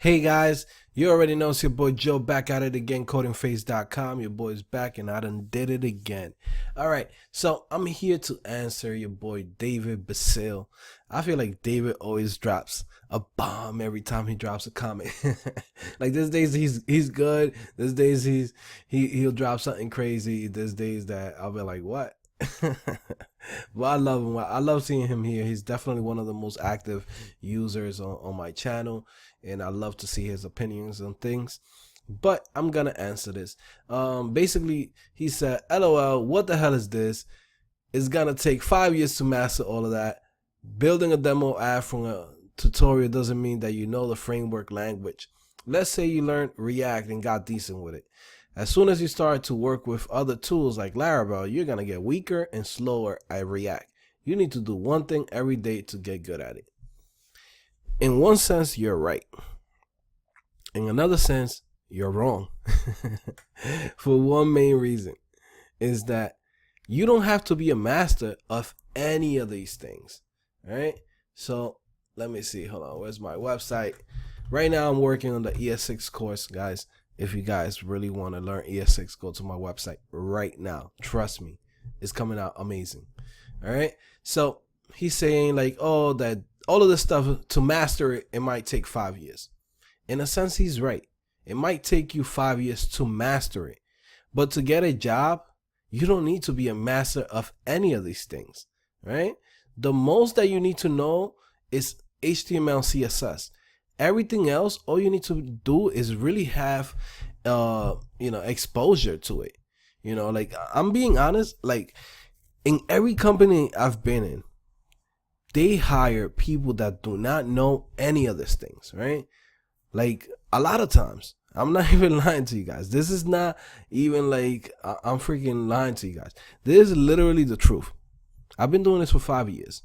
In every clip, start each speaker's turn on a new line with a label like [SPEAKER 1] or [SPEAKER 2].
[SPEAKER 1] Hey guys, you already know it's your boy Joe back at it again, CodingPhase.com. Your boy's back and I done did it again. Alright, so I'm here to answer your boy David Basile. I feel like David always drops a bomb every time he drops a comment. Like there's days he's good, there's days he'll drop something crazy, there's days that I'll be like, what? But I love him. I love seeing him here. He's definitely one of the most active users on my channel, and I love to see his opinions on things. But I'm gonna answer this. Basically, he said, "LOL, what the hell is this? It's gonna take 5 years to master all of that. Building a demo app from a tutorial doesn't mean that you know the framework language. Let's say you learned React and got decent with it. As soon as you start to work with other tools like Laravel, you're going to get weaker and slower at React. You need to do one thing every day to get good at it." In one sense, you're right. In another sense, you're wrong. For one main reason is that you don't have to be a master of any of these things. All right. So let me see. Hold on. Where's my website? Right now, I'm working on the ES6 course, guys. If you guys really want to learn ES6, go to my website right now. Trust me, it's coming out amazing. All right. So he's saying like, oh, that all of this stuff to master it, it might take 5 years. In a sense, he's right. It might take you 5 years to master it. But to get a job, you don't need to be a master of any of these things, right? The most that you need to know is HTML, CSS. Everything else, all you need to do is really have, exposure to it. Like I'm being honest, like in every company I've been in, they hire people that do not know any of these things, right? Like a lot of times, I'm not even lying to you guys. This is not even like I'm freaking lying to you guys. This is literally the truth. I've been doing this for 5 years.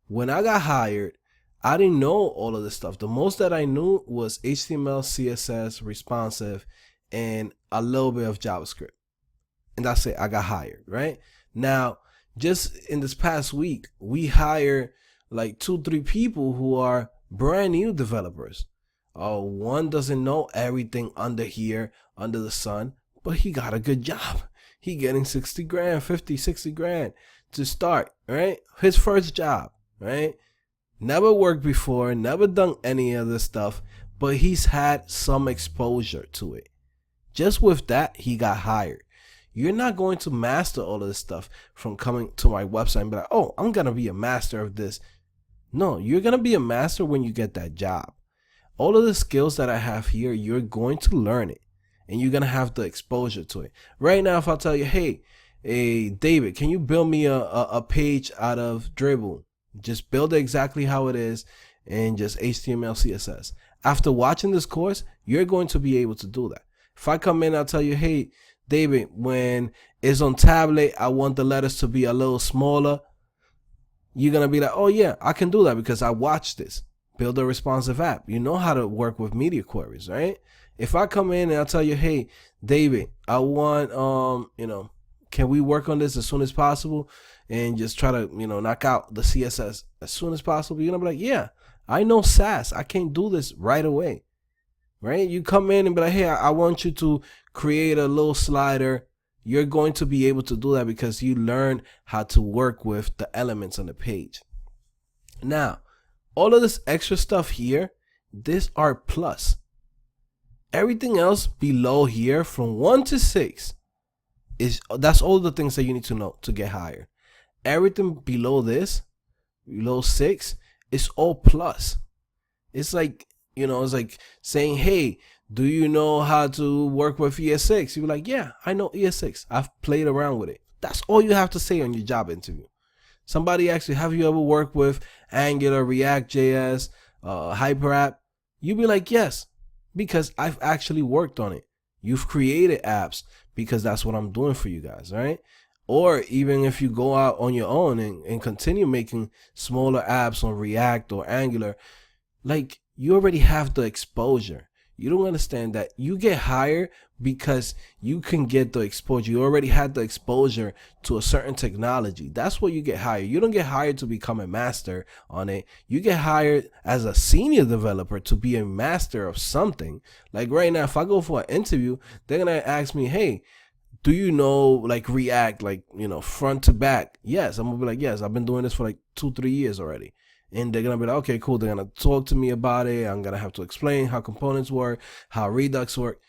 [SPEAKER 1] When I got hired, I didn't know all of this stuff. The most that I knew was HTML, CSS, responsive, and a little bit of JavaScript. And that's it. I got hired, right? Now, just in this past week, we hired like 2-3 people who are brand new developers. One doesn't know everything under here, under the sun, but he got a good job. He getting 60 grand, 50, 60 grand to start, right? His first job, right? Never worked before, never done any of this stuff, but he's had some exposure to it. Just with that, he got hired. You're not going to master all of this stuff from coming to my website and be like, oh, I'm going to be a master of this. No, you're going to be a master when you get that job. All of the skills that I have here, you're going to learn it and you're going to have the exposure to it. Right now, if I tell you, hey, David, can you build me a page out of Dribble? Just build it exactly how it is and just HTML, CSS. After watching this course, you're going to be able to do that. If I come in, I'll tell you, hey, David, when it's on tablet, I want the letters to be a little smaller. You're going to be like, oh yeah, I can do that because I watched this. Build a responsive app. You know how to work with media queries, right? If I come in and I'll tell you, hey, David, I want, can we work on this as soon as possible and just try to, knock out the CSS as soon as possible? You're going to be like, yeah, I know Sass. I can't do this right away, right? You come in and be like, hey, I want you to create a little slider. You're going to be able to do that because you learn how to work with the elements on the page. Now, all of this extra stuff here, these are plus. Everything else below here from 1 to 6 that's all the things that you need to know to get hired. Everything below this, below 6, is all plus. It's like, it's like saying, hey, do you know how to work with ES6? You're like, yeah, I know ES6. I've played around with it. That's all you have to say on your job interview. Somebody asks you, have you ever worked with Angular, React, JS, HyperApp? You'd be like, yes, because I've actually worked on it. You've created apps because that's what I'm doing for you guys, right? Or even if you go out on your own and continue making smaller apps on React or Angular, like you already have the exposure. You don't understand that you get hired because you can get the exposure. You already had the exposure to a certain technology. That's what you get hired. You don't get hired to become a master on it. You get hired as a senior developer to be a master of something. Like right now, if I go for an interview, they're going to ask me, hey, do you know like React, like, front to back? Yes. I'm going to be like, yes, I've been doing this for like 2-3 years already. And they're going to be like, okay, cool. They're going to talk to me about it. I'm going to have to explain how components work, how Redux work.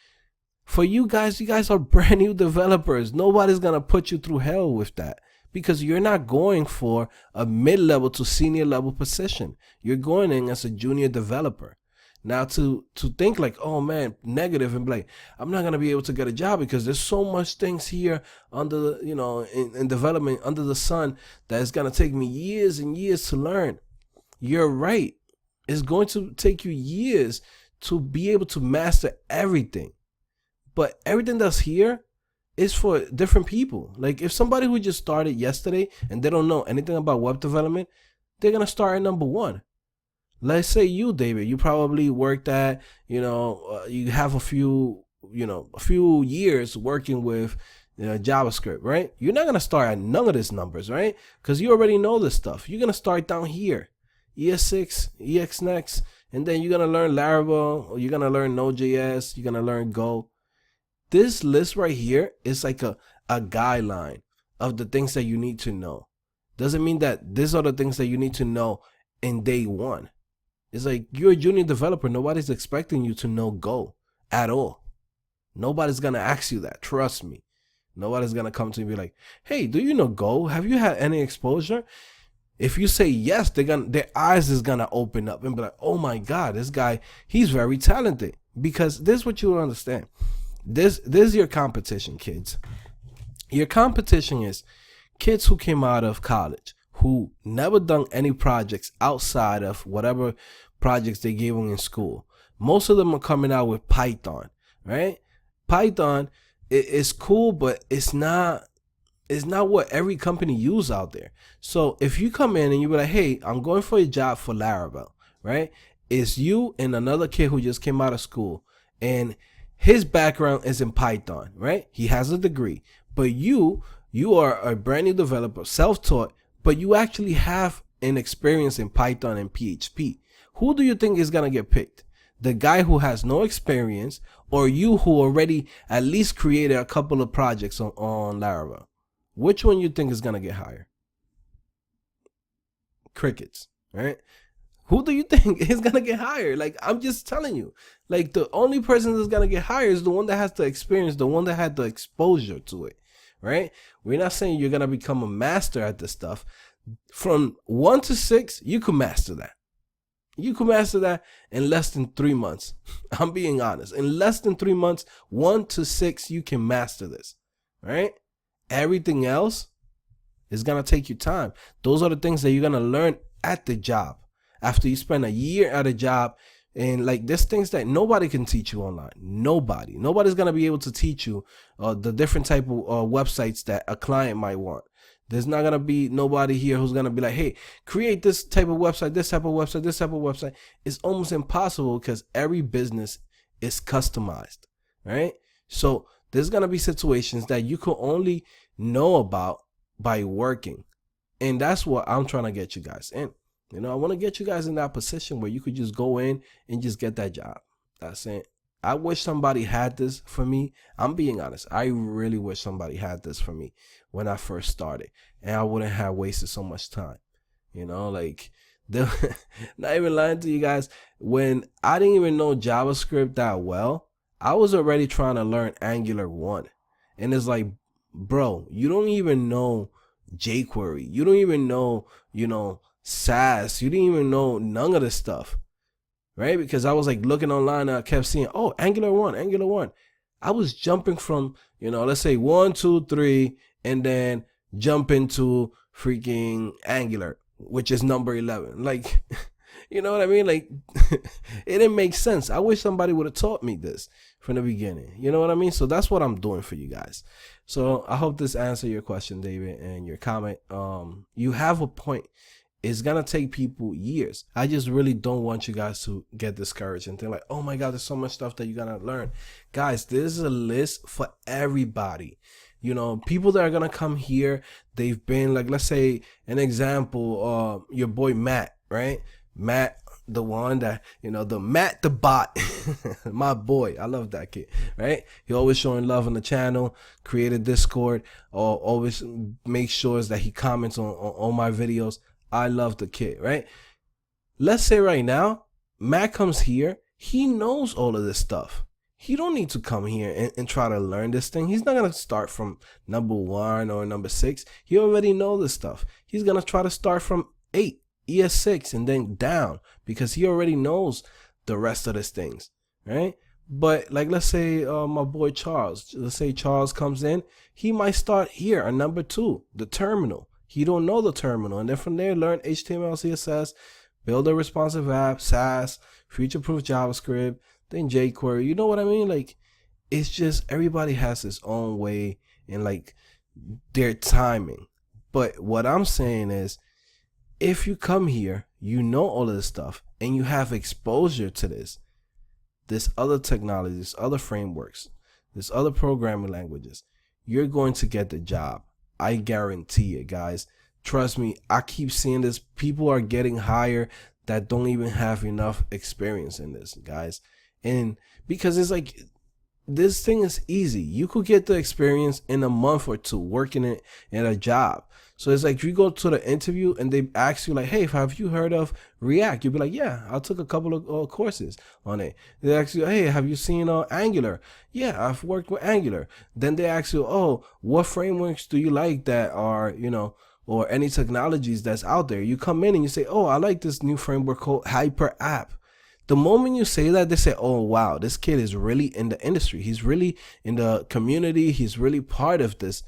[SPEAKER 1] For you guys are brand new developers. Nobody's going to put you through hell with that, because you're not going for a mid-level to senior level position. You're going in as a junior developer. Now to think like, oh man, negative and be like, I'm not going to be able to get a job because there's so much things here under, in development under the sun that it's going to take me years and years to learn. You're right. It's going to take you years to be able to master everything. But everything that's here is for different people. Like if somebody who just started yesterday and they don't know anything about web development, they're going to start at number 1. Let's say you, David, you probably worked at, you have a few years working with JavaScript, right? You're not going to start at none of these numbers, right? Because you already know this stuff. You're going to start down here. ES6, ES6, and then you're going to learn Laravel, or you're going to learn Node.js, you're going to learn Go. This list right here is like a guideline of the things that you need to know. Doesn't mean that these are the things that you need to know in day 1. It's like you're a junior developer. Nobody's expecting you to know Go at all. Nobody's going to ask you that. Trust me. Nobody's going to come to you and be like, hey, do you know Go? Have you had any exposure? If you say yes, their eyes is going to open up and be like, oh my God, this guy, he's very talented. Because this is what you understand. This is your competition, kids. Your competition is kids who came out of college, who never done any projects outside of whatever projects they gave them in school. Most of them are coming out with Python, right? Python is cool, but it's not what every company use out there. So if you come in and you be like, hey, I'm going for a job for Laravel, right? It's you and another kid who just came out of school, and his background is in Python, right? He has a degree, but you are a brand new developer, self-taught, but you actually have an experience in Python and PHP. Who do you think is going to get picked? The guy who has no experience, or you who already at least created a couple of projects on Laravel? Which one you think is going to get hired? Crickets, right? Who do you think is going to get hired? Like, I'm just telling you. Like, the only person that's going to get hired is the one that has the experience, the one that had the exposure to it, right? We're not saying you're going to become a master at this stuff. From 1 to 6, you can master that. You can master that in less than 3 months. I'm being honest. In less than 3 months, 1 to 6, you can master this, right? Everything else is going to take you time. Those are the things that you're going to learn at the job. After you spend a year at a job, and like there's things that nobody can teach you online. Nobody's going to be able to teach you the different type of websites that a client might want. There's not going to be nobody here who's going to be like, hey, create this type of website, this type of website, this type of website. It's almost impossible because every business is customized, right? So there's going to be situations that you can only know about by working. And that's what I'm trying to get you guys in. I want to get you guys in that position where you could just go in and just get that job. That's it. I wish somebody had this for me. I'm being honest. I really wish somebody had this for me when I first started, and I wouldn't have wasted so much time. Not even lying to you guys. When I didn't even know JavaScript that well, I was already trying to learn Angular 1. And it's like, bro, you don't even know jQuery. You don't even know, SAS. You didn't even know none of this stuff, right? Because I was like looking online and I kept seeing, oh, Angular 1. I was jumping from, let's say 1, 2, 3, and then jump into freaking Angular, which is number 11. Like, you know what I mean? Like, it didn't make sense. I wish somebody would have taught me this from the beginning. You know what I mean? So that's what I'm doing for you guys. So I hope this answered your question, David, and your comment. You have a point It's gonna take people years. I just really don't want you guys to get discouraged and think like, oh my God, there's so much stuff that you gotta learn. Guys, this is a list for everybody. You know, people that are gonna come here, they've been like, let's say an example, your boy Matt, right? Matt, the one that, you know, the Matt the bot, my boy. I love that kid, right? He always showing love on the channel, created Discord, or always make sure that he comments on my videos. I love the kid, right? Let's say right now, Matt comes here, he knows all of this stuff. He don't need to come here and try to learn this thing. He's not going to start from number 1 or number 6. He already knows this stuff. He's going to try to start from 8. ES6 and then down because he already knows the rest of these things, right? But like, let's say my boy Charles, let's say Charles comes in, he might start here at number 2, the terminal. He don't know the terminal, and then from there learn HTML, CSS, build a responsive app, SaaS, future-proof JavaScript, then jQuery. You know what I mean? Like, it's just everybody has his own way and like their timing. But what I'm saying is, if you come here, you know all of this stuff, and you have exposure to this other technology, this other frameworks, this other programming languages, you're going to get the job. I guarantee it, guys. Trust me, I keep seeing this. People are getting hired that don't even have enough experience in this, guys. And because it's like, this thing is easy. You could get the experience in a month or 2 working it in a job. So it's like you go to the interview and they ask you like, hey, have you heard of React? You'll be like, yeah, I took a couple of courses on it. They ask you, hey, have you seen Angular? Yeah, I've worked with Angular. Then they ask you, oh, what frameworks do you like that are, you know, or any technologies that's out there? You come in and you say, oh, I like this new framework called Hyper App. The moment you say that, they say, oh, wow, this kid is really in the industry. He's really in the community. He's really part of this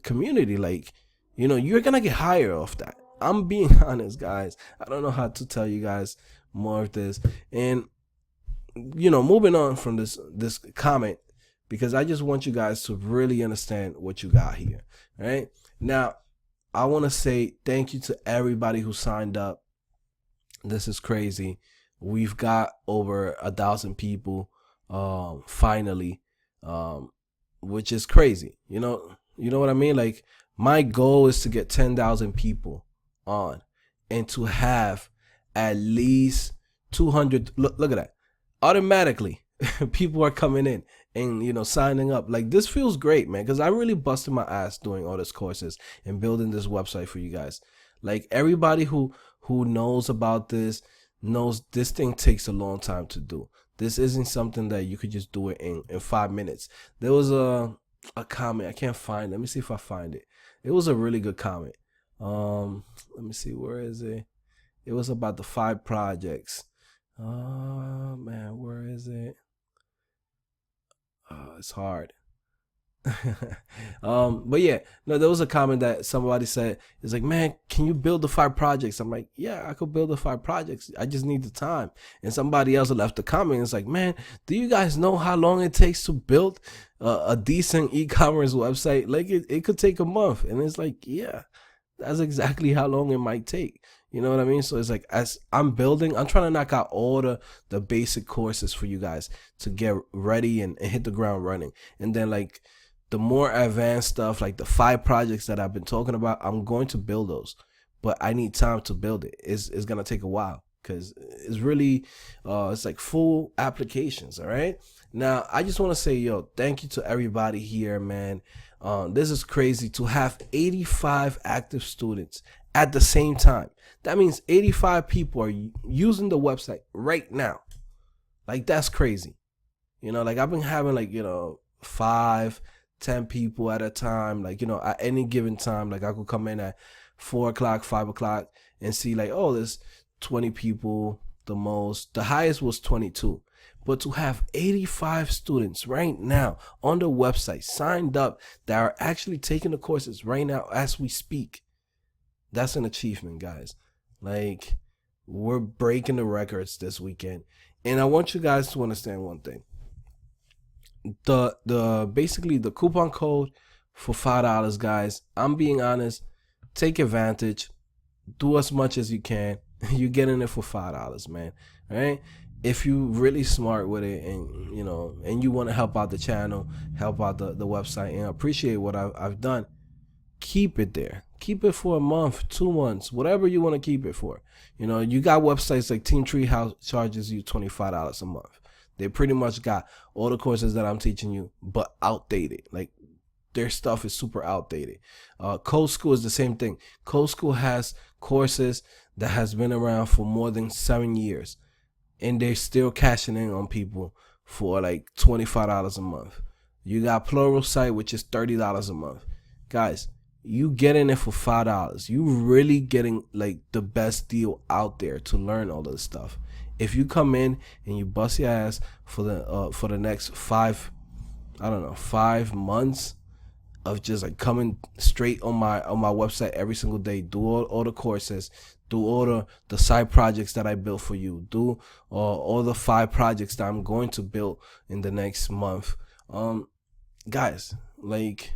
[SPEAKER 1] community. Like, you know, you're going to get hired off that. I'm being honest, guys. I don't know how to tell you guys more of this. And, you know, moving on from this comment, because I just want you guys to really understand what you got here. Right now, I want to say thank you to everybody who signed up. This is crazy. We've got over 1,000 people finally, which is crazy. You know what I mean? Like, my goal is to get 10,000 people on and to have at least 200. Look at that. Automatically, people are coming in and, you know, signing up. Like, this feels great, man, because I really busted my ass doing all these courses and building this website for you guys. Like, everybody who knows about this knows this thing takes a long time to do. This isn't something that you could just do it in 5 minutes. There was a comment. I can't find it. Let me see if I find it. It was a really good comment. Let me see, where is it? It was about the 5 projects. Man, where is it? It's hard. But yeah, no, there was a comment that somebody said, it's like, man, can you build the 5 projects? I'm like, yeah, I could build the 5 projects. I just need the time. And somebody else left a comment. It's like, man, do you guys know how long it takes to build a decent e-commerce website? Like, it could take a month. And it's like, yeah, that's exactly how long it might take. You know what I mean? So it's like, as I'm building, I'm trying to knock out all the basic courses for you guys to get ready and hit the ground running. And then, like, the more advanced stuff, like the 5 projects that I've been talking about, I'm going to build those, but I need time to build it. It's going to take a while because it's really, it's like full applications. All right. Now, I just want to say, yo, thank you to everybody here, man. This is crazy to have 85 active students at the same time. That means 85 people are using the website right now. Like, that's crazy. You know, like, I've been having, like, you know, 5, 10 people at a time, like, you know, at any given time. Like, I could come in at 4 o'clock, 5 o'clock and see like, oh, there's 20 people. The most, the highest was 22. But to have 85 students right now on the website signed up that are actually taking the courses right now as we speak, that's an achievement, guys. Like, we're breaking the records this weekend. And I want you guys to understand one thing. Basically the coupon code for $5, guys, I'm being honest, take advantage. do as much as you can. You're getting it for $5, man. Right? If you really smart with it, and and you want to help out the channel, help out the website, and appreciate what I've done, keep it there. Keep it for a month, 2 months, whatever you want to keep it for. You got websites like Team Treehouse charges you $25 a month. They pretty much got all the courses that I'm teaching you, but outdated. Like, their stuff is super outdated. Code School is the same thing. Code School has courses that has been around for more than 7 years, and they're still cashing in on people for like $25 a month. You got Pluralsight, which is $30 a month. Guys, you getting it for $5. You really getting like the best deal out there to learn all this stuff. If you come in and you bust your ass for the next 5 months of just like coming straight on my website every single day, do all the courses, do all the side projects that I built for you, do all the 5 projects that I'm going to build in the next month. Guys, like,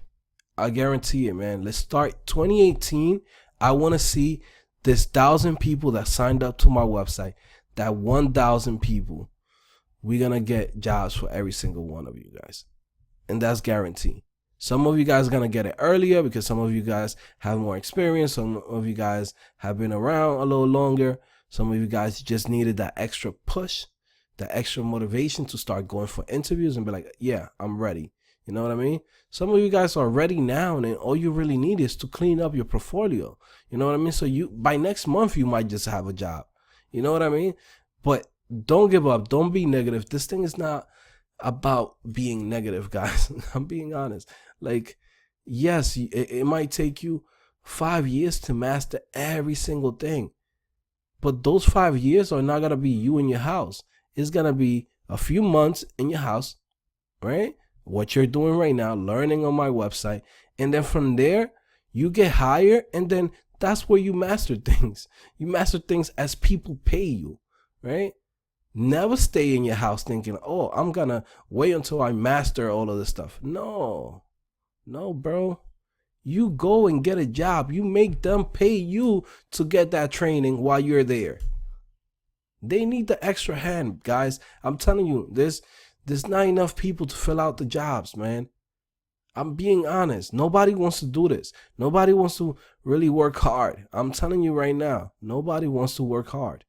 [SPEAKER 1] I guarantee it, man. Let's start 2018. I want to see this 1,000 people that signed up to my website, that 1,000 people, we're going to get jobs for every single one of you guys. And that's guaranteed. Some of you guys are going to get it earlier because some of you guys have more experience. Some of you guys have been around a little longer. Some of you guys just needed that extra push, that extra motivation to start going for interviews and be like, yeah, I'm ready. You know what I mean? Some of you guys are ready now, and all you really need is to clean up your portfolio. You know what I mean? So by next month, you might just have a job. You know what I mean? But don't give up. Don't be negative. This thing is not about being negative, guys. I'm being honest. Like, yes, it might take you 5 years to master every single thing, but those 5 years are not going to be you in your house. It's going to be a few months in your house, right? What you're doing right now, learning on my website. And then from there, you get hired, and then that's where you master things. You master things as people pay you, right? Never stay in your house thinking, oh, I'm going to wait until I master all of this stuff. No, bro. You go and get a job. You make them pay you to get that training while you're there. They need the extra hand, guys. I'm telling you, there's not enough people to fill out the jobs, man. I'm being honest. Nobody wants to do this. Nobody wants to really work hard. I'm telling you right now, nobody wants to work hard.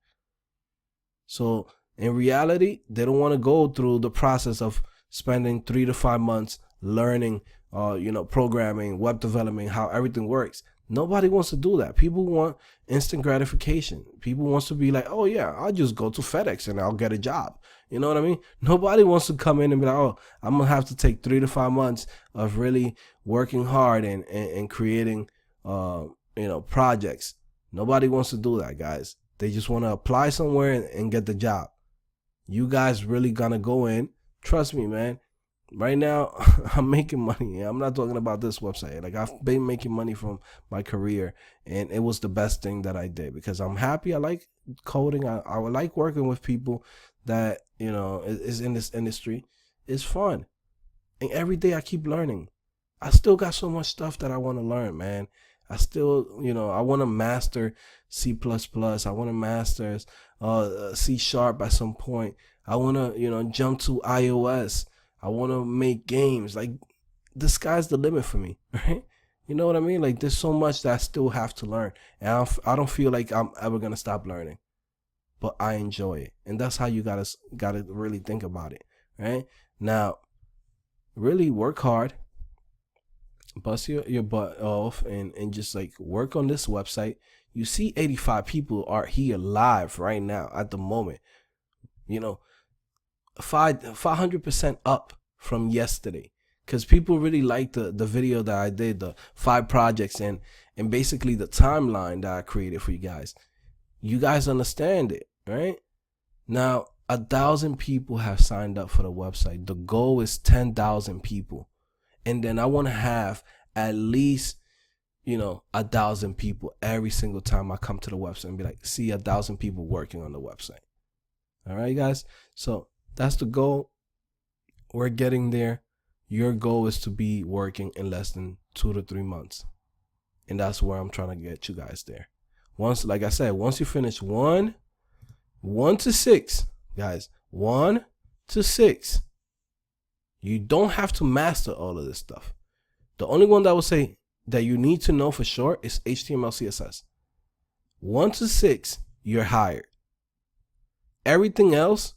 [SPEAKER 1] So in reality, they don't want to go through the process of spending 3 to 5 months learning, programming, web development, how everything works. Nobody wants to do that. People want instant gratification. People wants to be like, oh yeah, I'll just go to FedEx and I'll get a job. You know what I mean? Nobody wants to come in and be like, oh, I'm going to have to take 3 to 5 months of really working hard and creating, projects. Nobody wants to do that, guys. They just want to apply somewhere and get the job. You guys really gonna go in. Trust me, man. Right now, I'm making money. I'm not talking about this website. Like, I've been making money from my career, and it was the best thing that I did because I'm happy. I like coding. I would like working with people that, is in this industry. It's fun. And every day I keep learning. I still got so much stuff that I want to learn, man. I still, I want to master C++. I want to master C# at some point. I want to, jump to iOS. I want to make games. Like, the sky's the limit for me, right? You know what I mean? Like, there's so much that I still have to learn. And I don't feel like I'm ever going to stop learning. But I enjoy it. And that's how you gotta really think about it, right? Now, really work hard. Bust your butt off and just like work on this website. You see 85 people are here live right now at the moment. 500% up from yesterday, because people really like the video that I did, the 5 projects and basically the timeline that I created for you guys. You guys understand it, right? Now, 1,000 people have signed up for the website. The goal is 10,000 people. And then I want to have at least, 1,000 people every single time I come to the website and be like, see 1,000 people working on the website. All right, guys. So that's the goal. We're getting there. Your goal is to be working in less than 2 to 3 months. And that's where I'm trying to get you guys there. Once, like I said, once you finish 1 to 6, guys, 1 to 6, you don't have to master all of this stuff. The only one that I would say that you need to know for sure is HTML, CSS. 1 to 6, you're hired. Everything else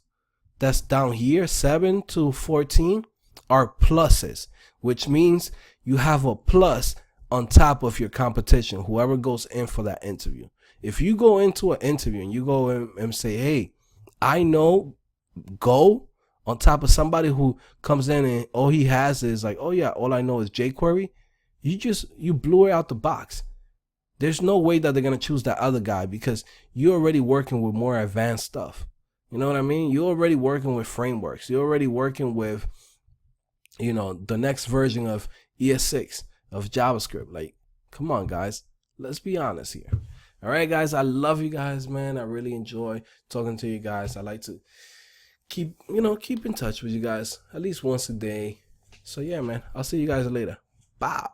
[SPEAKER 1] that's down here, 7 to 14, are pluses, which means you have a plus on top of your competition, whoever goes in for that interview. If you go into an interview and you go in and say, hey, I know Go, on top of somebody who comes in and all he has is like, oh yeah, all I know is jQuery, you blew it out the box. There's no way that they're going to choose that other guy because you're already working with more advanced stuff. You know what I mean? You're already working with frameworks. You're already working with, the next version of ES6 of JavaScript. Like, come on, guys. Let's be honest here. All right, guys. I love you guys, man. I really enjoy talking to you guys. I like to keep in touch with you guys at least once a day. So yeah, man. I'll see you guys later. Bye.